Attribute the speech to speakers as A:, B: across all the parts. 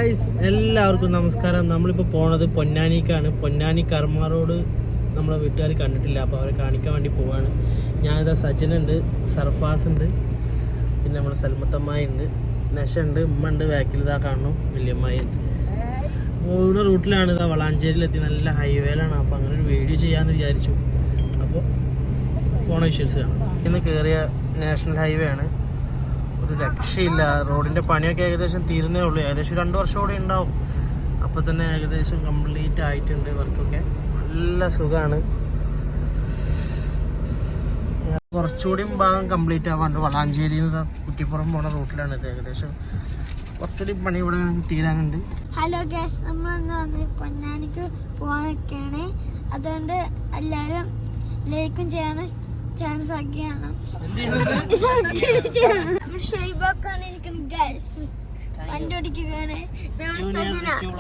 A: എല്ലാവർക്കും നമസ്കാരം. നമ്മളിപ്പോൾ പോണത് പൊന്നാനിക്കാണ്. പൊന്നാനി കർമ്മ റോഡ് നമ്മളെ വീട്ടുകാർ കണ്ടിട്ടില്ല, അപ്പോൾ അവരെ കാണിക്കാൻ വേണ്ടി പോവാണ്. ഞാനിതാ സജിനുണ്ട്, സർഫാസ് ഉണ്ട്, പിന്നെ നമ്മുടെ സൽമത്തമ്മായി ഉണ്ട്, നശ ഉണ്ട്, ഉമ്മ ഉണ്ട്, ബാക്കിൽ ഇതാ കാണുന്നു വല്യമ്മായി ഉണ്ട്. പോകുന്ന റൂട്ടിലാണ്. ഇതാ വളാഞ്ചേരിയിലെത്തി, നല്ല ഹൈവേയിലാണ്. അപ്പോൾ അങ്ങനെ ഒരു വീഡിയോ ചെയ്യാമെന്ന് വിചാരിച്ചു. അപ്പോൾ ഫോൺ വിഷ്വൽസ് കാണാം. ഇന്ന് കയറിയ നാഷണൽ ഹൈവേ ആണ്. ഒരു രക്ഷയില്ല. റോഡിൻ്റെ പണിയൊക്കെ ഏകദേശം തീരുന്നേ ഉള്ളൂ. ഏകദേശം 2 വർഷം കൂടെ ഉണ്ടാവും. അപ്പോൾ തന്നെ ഏകദേശം കംപ്ലീറ്റ് ആയിട്ടുണ്ട് വർക്കൊക്കെ. നല്ല സുഖമാണ്. കുറച്ചുകൂടിയും ഭാഗം കംപ്ലീറ്റ് ആവാണ്ട് വളാഞ്ചേരിയിൽ നിന്ന് കുറ്റിപ്പുറം പോണ റൂട്ടിലാണ് ഇത്. ഏകദേശം കുറച്ചുകൂടി പണി ഇവിടെ തീരാനുണ്ട്.
B: ഹലോ ഗൈസ്, നമ്മളന്ന് വന്ന് പൊന്നാനിക്ക് പോകാൻ നിൽക്കുകയാണ്. അതുകൊണ്ട് എല്ലാവരും ലൈക്കും ചെയ്യണം, ചാനൽ സബ്സ്ക്രൈബ് ചെയ്യണം. ഷൈബാക്കാണ് ഇരിക്കുന്നത് ഗൈസ്, വണ്ടി ഓടിക്കുകയാണ്.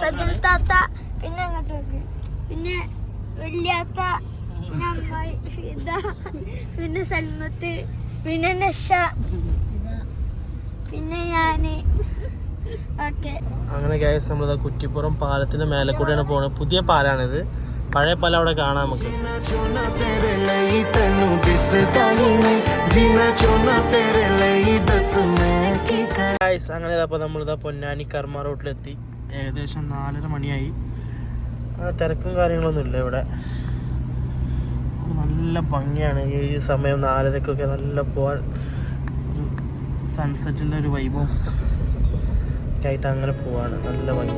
B: സജന താത്ത, പിന്നെ അങ്ങോട്ട് നോക്ക്, പിന്നെ വല്യാത്ത, പിന്നെ അമ്മായി ഫിദ, പിന്നെ സൽമത്ത്, പിന്നെ നഷ, പിന്നെ ഞാന്. ഓക്കെ,
A: അങ്ങനെ ഗൈസ് നമ്മളിതാ കുറ്റിപ്പുറം പാലത്തിന്റെ മേലെ കൂടെയാണ് പോകുന്നത്. പുതിയ പാലാണിത്. പഴയ പാലം അവിടെ കാണാം നമുക്ക്. അങ്ങനെ അപ്പോൾ നമ്മളിതാ പൊന്നാനി കർമ്മ റോഡിലെത്തി. ഏകദേശം 4:30 മണിയായി. തിരക്കും കാര്യങ്ങളൊന്നും ഇല്ല ഇവിടെ. നല്ല ഭംഗിയാണ് ഈ സമയം 4:30ക്കൊക്കെ. നല്ല പോവാൻ ഒരു സൺസെറ്റിൻ്റെ ഒരു വൈബും ആയിട്ട് അങ്ങനെ പോവാണ്. നല്ല ഭംഗി.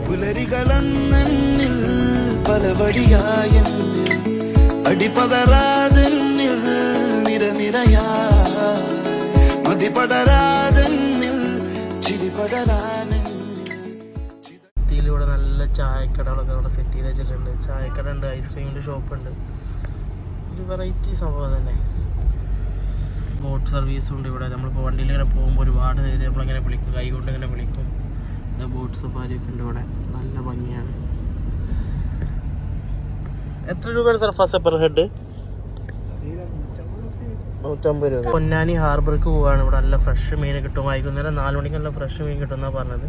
A: ഇതിലൂടെ നല്ല ചായക്കടകളൊക്കെ അവിടെ സെറ്റ് ചെയ്ത് വെച്ചിട്ടുണ്ട്. ചായക്കട ഉണ്ട്, ഐസ്ക്രീമിൻ്റെ ഷോപ്പുണ്ട്. ഒരു വെറൈറ്റി സംഭവം തന്നെ. ബോട്ട് സർവീസും ഉണ്ട് ഇവിടെ. നമ്മളിപ്പോൾ വണ്ടിയിൽ ഇങ്ങനെ പോകുമ്പോൾ ഒരുപാട് നേരം നമ്മളിങ്ങനെ വിളിക്കും, കൈ കൊണ്ട് ഇങ്ങനെ വിളിക്കും. ബോട്ട് സഫാരിയൊക്കെ ഉണ്ട് ഇവിടെ. നല്ല ഭംഗിയാണ്. എത്ര രൂപയാണ് സർഫാസ് പെർ ഹെഡ്? 150 രൂപ. പൊന്നാനി ഹാർബർക്ക് പോവാണ്. ഇവിടെ നല്ല ഫ്രഷ് മീൻ കിട്ടും. വൈകുന്നേരം 4 മണിക്ക് നല്ല ഫ്രഷ് മീൻ കിട്ടുമെന്നാണ് പറഞ്ഞത്.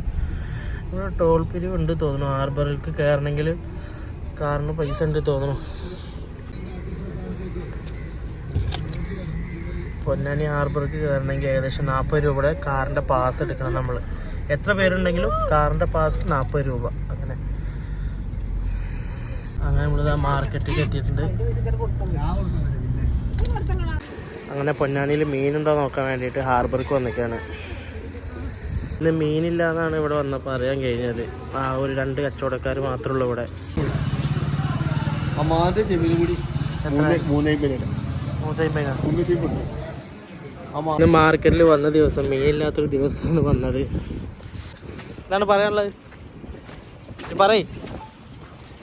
A: ഇവിടെ ടോൾ പിരിവ് ഉണ്ട് തോന്നുന്നു. ഹാർബറിലേക്ക് കയറണമെങ്കിൽ കാറിന് പൈസ ഉണ്ട് തോന്നുന്നു. പൊന്നാനി ഹാർബർക്ക് കയറണമെങ്കിൽ ഏകദേശം 40 രൂപയുടെ കാറിൻ്റെ പാസ് എടുക്കണം നമ്മൾ. എത്ര പേരുണ്ടെങ്കിലും കാറിൻ്റെ പാസ് 40 രൂപ. അങ്ങനെ നമ്മളിതാ മാർക്കറ്റിൽ എത്തിയിട്ടുണ്ട്. അങ്ങനെ പൊന്നാനിയിൽ മീനുണ്ടോ നോക്കാൻ വേണ്ടിയിട്ട് ഹാർബർക്ക് വന്നിരിക്കുകയാണ്. ഇന്ന് മീനില്ലാന്നാണ് ഇവിടെ വന്നപ്പോൾ അറിയാൻ കഴിഞ്ഞത്. ഒരു 2 കച്ചവടക്കാർ മാത്രമേ ഉള്ളൂ ഇവിടെ. ഇന്ന് മാർക്കറ്റിൽ വന്ന ദിവസം, മീനില്ലാത്തൊരു ദിവസമാണ് വന്നത്. എന്താണ് പറയാനുള്ളത്? പറയ്,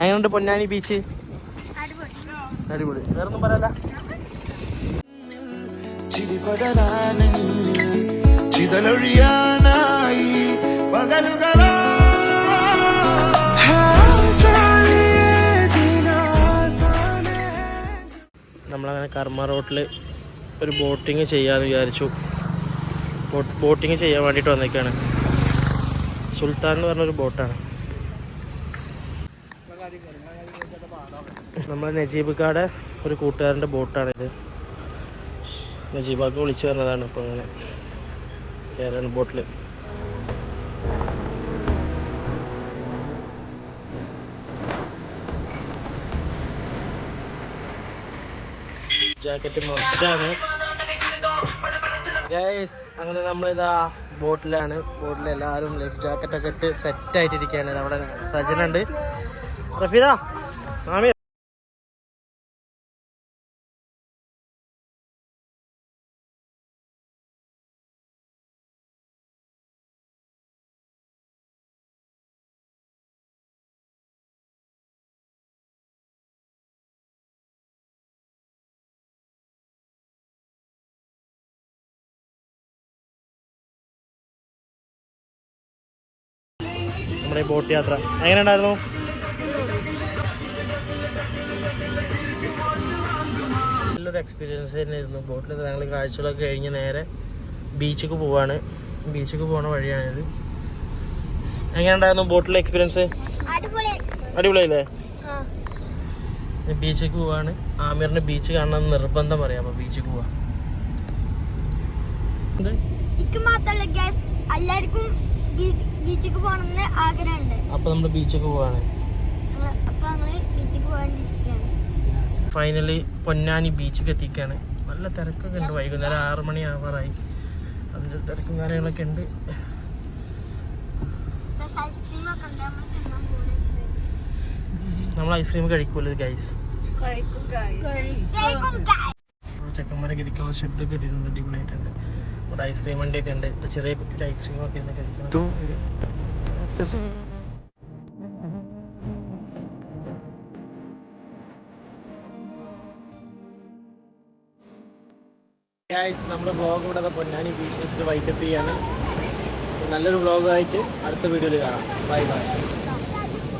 A: എങ്ങനെയുണ്ട് പൊന്നാനി ബീച്ച്? അടിപൊളി. വേറൊന്നും പറയല്ല. നമ്മളങ്ങനെ കർമ്മ റോട്ടിൽ ഒരു ബോട്ടിങ് ചെയ്യാമെന്ന് വിചാരിച്ചു. ബോട്ടിങ് ചെയ്യാൻ വേണ്ടിയിട്ട് വന്നേക്കാണ്. സുൽത്താൻ എന്ന് പറഞ്ഞൊരു ബോട്ടാണ്. നമ്മളെ നജീബിക്കാടെ ഒരു കൂട്ടുകാരൻ്റെ ബോട്ടാണിത്. നജീബാക്ക് വിളിച്ചു പറഞ്ഞതാണ്. ഇപ്പോൾ അങ്ങനെ കയറാണ് ബോട്ടിൽ. ജാക്കറ്റ് മൊത്തമാണ്. അങ്ങനെ നമ്മളിതാ ബോട്ടിലാണ്. ബോട്ടിൽ എല്ലാവരും ലൈഫ് ജാക്കറ്റൊക്കെ ഇട്ട് സെറ്റായിട്ടിരിക്കുകയാണ്. നമ്മുടെ സജനുണ്ട്, റഫീദ, ആമിർ. നമ്മുടെ ബോട്ട് യാത്ര എങ്ങനെ ഉണ്ടായിരുന്നു? നല്ലൊരു എക്സ്പീരിയൻസ് തന്നെയായിരുന്നു. ബോട്ടിൽ ഞങ്ങൾ കാഴ്ചകളൊക്കെ കഴിഞ്ഞ് നേരെ ബീച്ചിലേക്ക് പോവാണ്. ബീച്ചിലേക്ക് പോകുന്ന വഴിയാണിത്. എങ്ങനെയുണ്ടായിരുന്നു ബോട്ടിലെ എക്സ്പീരിയൻസ്?
B: അടിപൊളി.
A: അടിപൊളിയല്ലേ? ബീച്ചിലേക്ക് പോവാണ്. ആമിറിന് ബീച്ച് കാണണം നിർബന്ധം പറയാം. അപ്പൊ ബീച്ചിലേക്ക് പോവാ.
B: എനിക്ക് മാത്രല്ല ഗൈസ്, എല്ലാവർക്കും ബീച്ചിലേക്ക് പോകണമെന്ന് ആഗ്രഹമുണ്ട്.
A: അപ്പൊ നമ്മള് ബീച്ചിലേക്ക് പോവാണ്.
B: അപ്പൊ ഞങ്ങള് ബീച്ചിലേക്ക് പോകാണ്ടിരിക്കുകയാണ്.
A: ഫൈനലി പൊന്നാനി ബീച്ചിലേക്ക് എത്തിക്കാണ്. നല്ല തിരക്കൊക്കെ ഉണ്ട്. വൈകുന്നേരം 6 മണി ആവാറായി. അതിന്റെ തിരക്കും കാര്യങ്ങളൊക്കെ ഉണ്ട്. നമ്മൾ ഐസ്ക്രീം കഴിക്കൂല ഗൈസ്. ചെക്കന്മാരൊക്കെ ഇരിക്കാനുള്ള ഷെഡൊക്കെ ഇട്ടിട്ടുണ്ട്. അടിപൊളിയായിട്ടുണ്ട്. ഇവിടെ ഐസ്ക്രീം വണ്ടിയൊക്കെ ഉണ്ട്. ചെറിയ കുട്ടി ഐസ്ക്രീം ഒക്കെ ഇരുന്ന് കഴിക്കണം. നമ്മുടെ വ്ളോഗ് ഇവിടെ പൊന്നാനി ബീച്ച് വെച്ചിട്ട് വൈൻഡപ്പ് ചെയ്യാണ്. നല്ലൊരു വ്ളോഗായിട്ട് അടുത്ത വീഡിയോയിൽ കാണാം. Bye bye.